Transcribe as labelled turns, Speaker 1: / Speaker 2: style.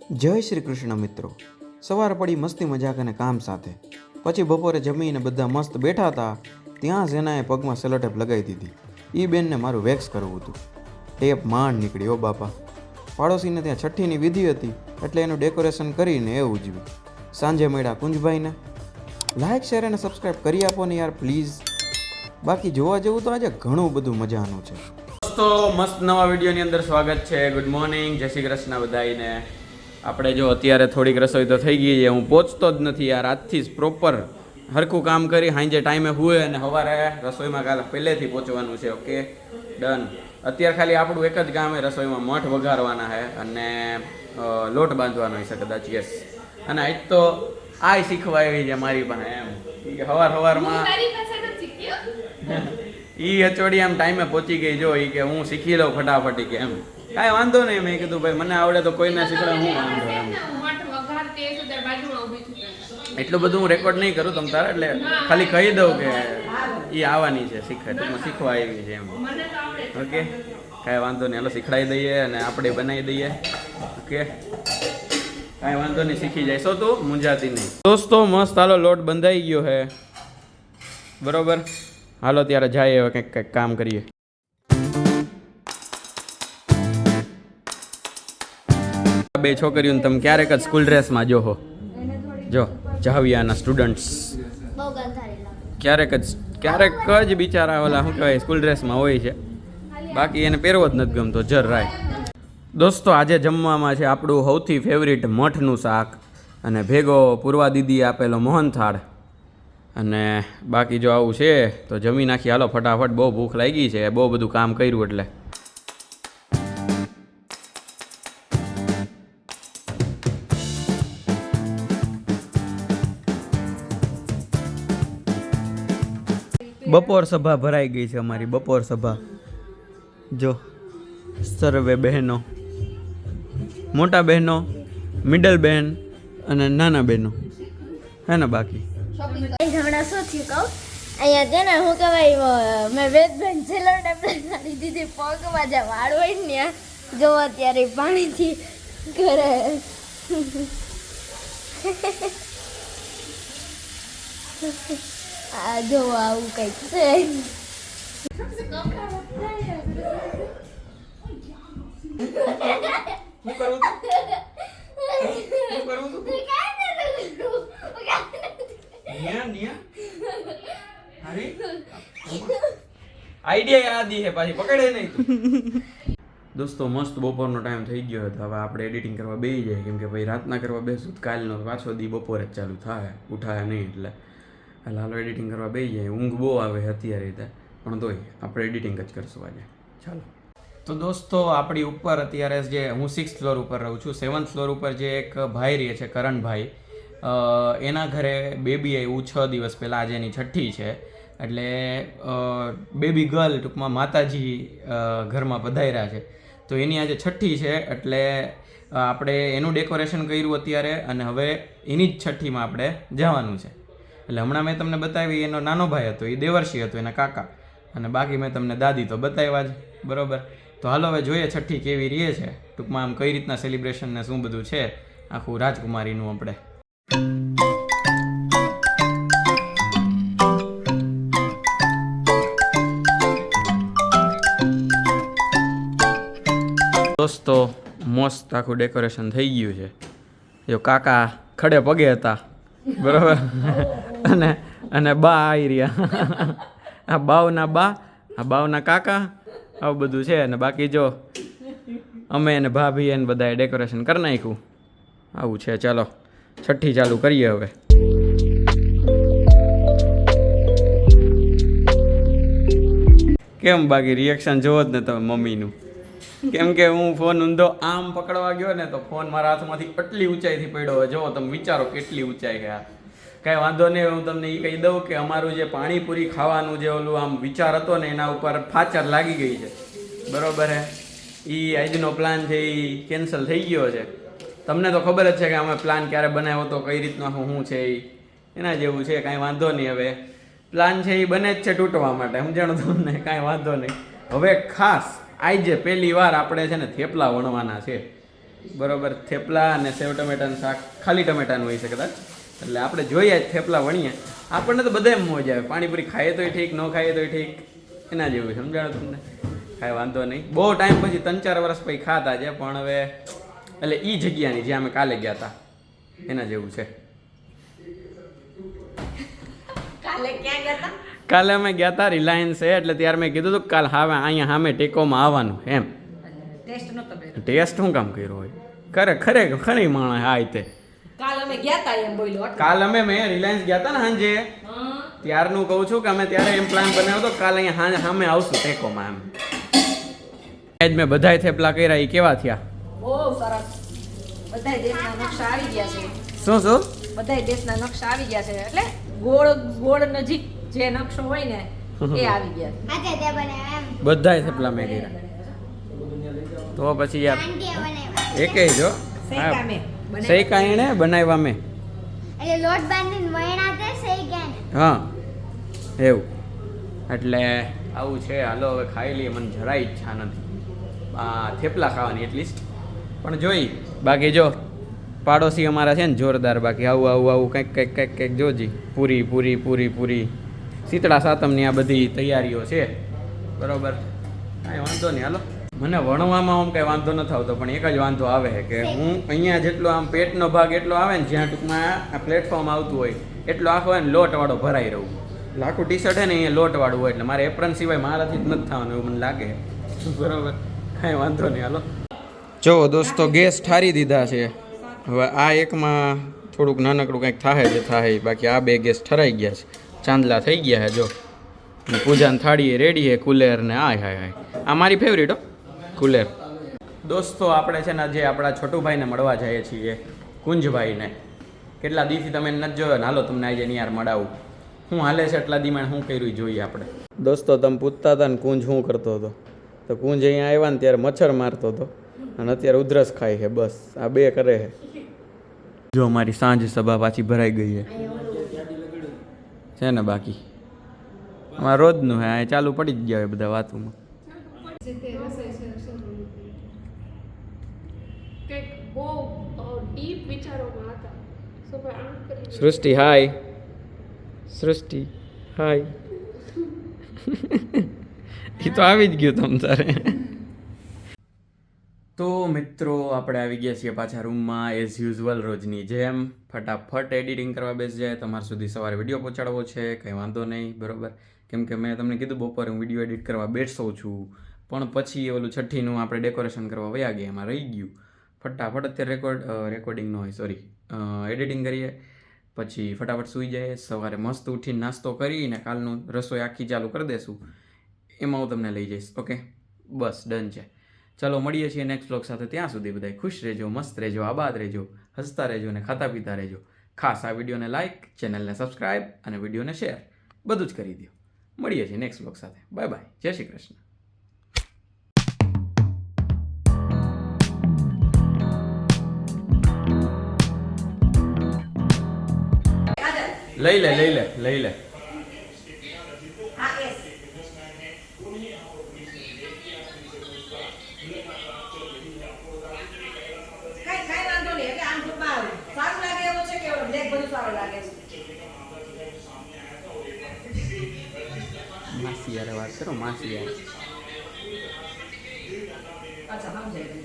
Speaker 1: જય શ્રી કૃષ્ણ મિત્રો. સવાર પડી મસ્તી મજાક અને કામ સાથે. પછી બપોરે જમીને બધા મસ્ત બેઠા હતા. ત્યાં ઝેનાએ પગમાં સેલોટેપ લગાવી દીધી. એ બેનને મારું વેક્સ કરવું હતું. ટેપ માંડ નીકળી ઓ બાપા. પાડોશીને ત્યાં છઠ્ઠીની વિધિ હતી એટલે એનું ડેકોરેશન કરીને એ ઉજવ્યું. સાંજે મળ્યા કુંજભાઈને. લાઇક શેર અને સબસ્ક્રાઈબ કરી આપો ને યાર પ્લીઝ. બાકી જોવા જેવું તો આજે ઘણું બધું મજાનું છે.
Speaker 2: દોસ્તો મસ્ત નવા વિડીયોની અંદર સ્વાગત છે. ગુડ મોર્નિંગ, જય શ્રી કૃષ્ણ બધાઈને. આપણે જો અત્યારે થોડીક રસોઈ તો થઈ ગઈ છે. હું પહોંચતો જ નથી યાર. આજથી જ પ્રોપર હરખું કામ કરી સાંજે ટાઈમે હુએ અને સવારે રસોઈમાં કાલે પહેલેથી પહોંચવાનું છે. Okay done. અત્યારે ખાલી આપણું એક જ કામ છે, રસોઈમાં મઠ વઘારવાના છે અને લોટ બાંધવાનો છે કદાચ. યસ. અને આજ તો આ શીખવા આવી છે મારી પાસે એમ કે સવારમાં ઈ હચોડી આમ ટાઈમે પહોંચી ગઈ. જો ઈ કે હું શીખી લઉં ફટાફટી કે એમ કાંઈ વાંધો નહીં. મેં કીધું ભાઈ મને આવડે તો કોઈને શીખડે હું વાંધો એમ. એટલું બધું હું રેકોર્ડ નહીં કરું તમ તારે, એટલે ખાલી કહી દઉં કે એ આવવાની છે શીખે, ટૂંકમાં શીખવા આવી છે એમ. ઓકે કાંઈ વાંધો નહીં, હાલો શીખડાવી દઈએ અને આપણે બનાવી દઈએ. ઓકે કાંઈ વાંધો નહીં, શીખી જઈશો તું મૂંઝાતી નહીં. દોસ્તો મસ્ત હાલો લોટ બંધાઈ ગયો છે બરોબર. હાલો ત્યારે જાય હવે કંઈક કામ કરીએ. બે છોકરીઓને તમે ક્યારેક જ સ્કૂલ ડ્રેસમાં જોહો. જો જાવિયાના સ્ટુડન્ટ્સ ક્યારેક જ બિચારા ઓલા શું કહેવાય સ્કૂલ ડ્રેસમાં હોય છે, બાકી એને પહેરવો જ નથી ગમતો. રાય દોસ્તો આજે જમવામાં છે આપણું સૌથી ફેવરિટ મઠનું શાક અને ભેગો પૂર્વા દીદી આપેલો મોહનથાળ. અને બાકી જો આવું છે તો જમી નાખી હાલો ફટાફટ. બહુ ભૂખ લાગી છે, બહુ બધું કામ કર્યું એટલે. બપોર સભા ભરાઈ ગઈ છે અમારી. બપોર સભા જો સર્વે બહેનો, મોટા બહેનો, મિડલ બહેન અને નાના બહેનો હે ને. બાકી
Speaker 3: હમણાં શું થયું કહું, અહીંયા છે ને શું કહેવાય મેં વેદબેન સેલોટેપ લગાડી દીધી પગમાં જે વાળ હોય ને જો અત્યારે પાણીથી કરે. આ જો આવું કંઈક છે.
Speaker 2: આઈડિયા યાદ છે પાછી પકડે નહીં. દોસ્તો મસ્ત બપોરનો ટાઈમ થઈ ગયો હતો. હવે આપણે એડિટિંગ કરવા બેસી જાય, કેમ કે ભાઈ રાતના કરવા બેસું કાલનો પાછો દી બપોરે જ ચાલુ થાય, ઉઠાય નહીં એટલે હાલો એડિટિંગ કરવા બેસી જાય. ઊંઘ બહુ આવે અત્યારે રીતે, પણ તોય આપણે એડિટિંગ જ કરશું આજે. ચાલો તો દોસ્તો આપણી ઉપર અત્યારે જે હું 6th ફ્લોર ઉપર રહું છું, 7th ફ્લોર ઉપર જે એક ભાઈ રહે છે કરણભાઈ, એના ઘરે બેબી આવ્યું 6 દિવસ પહેલાં. આજે એની છઠ્ઠી છે એટલે બેબી ગર્લ ટૂંકમાં માતાજી ઘરમાં પધાર્યા છે. તો એની આજે છઠ્ઠી છે એટલે આપણે એનું ડેકોરેશન કર્યું અત્યારે અને હવે એની જ છઠ્ઠીમાં આપણે જવાનું છે. એટલે હમણાં મેં તમને બતાવી એનો નાનો ભાઈ હતો, એ દેવર્ષી હતો એના કાકા, અને બાકી મેં તમને દાદી તો બતાવ્યા જ બરાબર. તો હાલો હવે જોઈએ છઠ્ઠી કેવી રહે છે, ટૂંકમાં આમ કઈ રીતના સેલિબ્રેશન ને શું બધું છે આખું રાજકુમારીનું આપણે. દોસ્તો મસ્ત આખું ડેકોરેશન થઈ ગયું છે. જો કાકા ખડે પગે હતા બરાબર અને બા આવી રહ્યા. આ બાવના બા, આ બાવના કાકા, આવું બધું છે. અને બાકી જો અમે અને ભાભી એને બધાએ ડેકોરેશન કરી નાખ્યું. આવું છે. ચાલો છઠ્ઠી ચાલુ કરીએ હવે. કેમ બાકી રિએક્શન જોવો જ ને તમે મમ્મીનું, કેમ કે હું ફોન ઊંધો આમ પકડવા ગયો ને તો ફોન મારા હાથમાંથી આટલી ઊંચાઈથી પડ્યો હોય. જો તમે વિચારો કેટલી ઊંચાઈ છે. કાંઈ વાંધો નહીં, હું તમને એ કહી દઉં કે અમારું જે પાણીપુરી ખાવાનું જે ઓલું આમ વિચાર હતો ને એના ઉપર ફાચર લાગી ગઈ છે બરાબર હે. એ આજનો પ્લાન છે એ કેન્સલ થઈ ગયો છે. તમને તો ખબર જ છે કે અમે પ્લાન ક્યારે બનાવ્યો હતો, કઈ રીતનો શું છે એના જેવું છે. કાંઈ વાંધો નહીં, હવે પ્લાન છે એ બને જ છે તૂટવા માટે, સમજાણો તમને. કાંઈ વાંધો નહીં. હવે ખાસ આજે પહેલી વાર આપણે છે ને થેપલા વણવાના છે. બરોબર. થેપલા અને સેવ ટમેટાનું શાક ખાલી ટમેટાનું હોય છે કદાચ, એટલે આપણે જોઈએ થેપલા વણીએ. આપણને તો બધા મોજ આવે, પાણીપુરી ખાઈએ તોય ઠીક, ન ખાઈએ તોય ઠીક, એના જેવું સમજાણો તમને. કાંઈ વાંધો નહીં. બહુ ટાઈમ પછી 3-4 વર્ષ પછી ખાતા છે, પણ હવે એટલે એ જગ્યાની જ્યાં અમે કાલે ગયા હતા એના જેવું છે. કાલે અમે ગયા હતા રિલાયન્સ છે, એટલે ત્યારે મેં કીધું હતું કાલ હવે અહીંયા સામે ટેકોમાં આવવાનું એમ. ટેસ્ટ શું કામ કર્યો હોય? ખરેખર ખરી માણસ આ રીતે. કાલ અમે મેં રિલાયન્સ ગયા હતા ને સાંજે, ત્યારનું કહું છું કે અમે ત્યારે એમ પ્લાન બનાવ્યો હતો કાલ અહીંયા સામે આવશું ટેકોમાં એમ. આજ મેં બધાય થેપલા કર્યા, એ કેવા થયા?
Speaker 4: બહુ સરસ. બધાય દેશના નકશા આવી ગયા છે.
Speaker 2: શું શું?
Speaker 4: બધાય દેશના નકશા આવી ગયા છે, એટલે ગોળ નજીક જે નકશો હોય ને એ આવી ગયા છે.
Speaker 2: બધાય થેપલા મેં કર્યા. તો પછી યાર એકેય જો
Speaker 4: શેકા મેં
Speaker 2: શેકા એણે બનાવ્યા મેં.
Speaker 3: એટલે લોટ બાંધીને વણ્યા તે શેક્યા ને.
Speaker 2: હા એવું. એટલે આવું છે. હાલો હવે ખાઈ લઈએ. મને જરાય ઈચ્છા નથી આ થેપલા ખાવાની એટલીસ્ટ, પણ જોઈ. બાકી જો પાડોશી અમારા છે ને જોરદાર. બાકી આવું કંઈક જોજી. પૂરી શીતળા સાતમની આ બધી તૈયારીઓ છે, બરોબર. કાંઈ વાંધો નહીં. હાલો, મને વણવામાં આમ કાંઈ વાંધો નથી આવતો, પણ એક જ વાંધો આવે છે કે હું અહીંયા જેટલો આમ પેટનો ભાગ એટલો આવે ને, જ્યાં ટૂંકમાં આ પ્લેટફોર્મ આવતું હોય એટલો આખો હોય ને લોટવાળો ભરાઈ રહું. એટલે આખું ટી શર્ટ છે ને અહીંયા લોટવાળું હોય, એટલે મારે એપ્રન સિવાય મારાથી જ નથી થવાનું એવું મને લાગે, બરોબર. કાંઈ વાંધો નહીં. હાલો, જો દોસ્તો ગેસ ઠારી દીધા છે. હવે આ એકમાં થોડુંક નાનકડું કંઈક થાય છે થાય, બાકી આ 2 ગેસ ઠરાઈ ગયા છે, ચાંદલા થઈ ગયા છે. જો પૂજાની થાળી રેડી છે, કુલેર ને હાય આ મારી ફેવરિટ હો, કુલેર. દોસ્તો આપણે છે ને આજે આપણા છોટુભાઈને મળવા જઈએ છીએ, કુંજભાઈને. કેટલા દીથી તમે નથી જોયો ને, હાલો તમને આજે યાર મળાવું. શું હાલે છે એટલા દીમાં શું કર્યું જોઈએ આપણે. દોસ્તો તમે પૂછતા હતા ને કુંજ શું કરતો હતો, તો કુંજ અહીંયા આવ્યા ને ત્યારે મચ્છર મારતો હતો, અને અત્યારે ઉધરસ ખાય છે. બસ આ 2 કરે છે. જો અમારી સાંજ સભા પાછી ભરાઈ ગઈ છે ને. બાકી અમારે રોજનું હે, ચાલુ પડી જ ગયા હોય બધા વાતોમાં. સૃષ્ટિ હાય. સૃષ્ટિ હાય. એ તો આવી જ ગયું તમ તારે. તો મિત્રો આપણે આવી ગયા છીએ પાછા રૂમમાં એઝ યુઝ્યુઅલ રોજની જેમ. ફટાફટ એડિટિંગ કરવા બેસી જાય. તમારા સુધી સવારે વિડીયો પહોંચાડવો છે, કંઈ વાંધો નહીં, બરોબર. કેમ કે મેં તમને કીધું બપોરે હું વિડીયો એડિટ કરવા બેસું છું, પણ પછી ઓલું છઠ્ઠીનું આપણે ડેકોરેશન કરવા વયા ગયા, એમાં રહી ગયું. ફટાફટ અત્યારે રેકોર્ડિંગ ન હોય, સોરી, એડિટિંગ કરીએ, પછી ફટાફટ સૂઈ જાય. સવારે મસ્ત ઉઠીને નાસ્તો કરીને કાલનું રસોઈ આખી ચાલુ કરી દેશું, એમાં હું તમને લઈ જઈશ. ઓકે, બસ ડન છે. ચલો મળીએ છીએ નેક્સ્ટ બ્લોગ સાથે. ત્યાં સુધી બધા ખુશ રહેજો, મસ્ત રહેજો, આબાદ રહેજો, હસતા રહેજો અને ખાતા પીતા રહેજો. ખાસ આ વિડીયોને લાઇક, ચેનલને સબસ્ક્રાઇબ અને વિડીયોને શેર બધું જ કરી દો. મળીએ છીએ નેક્સ્ટ બ્લોગ સાથે. બાય બાય, જય શ્રી કૃષ્ણ. લઈ લે માસી યાર વાત કરો, માસી યાર.
Speaker 4: અચ્છા સમજાય.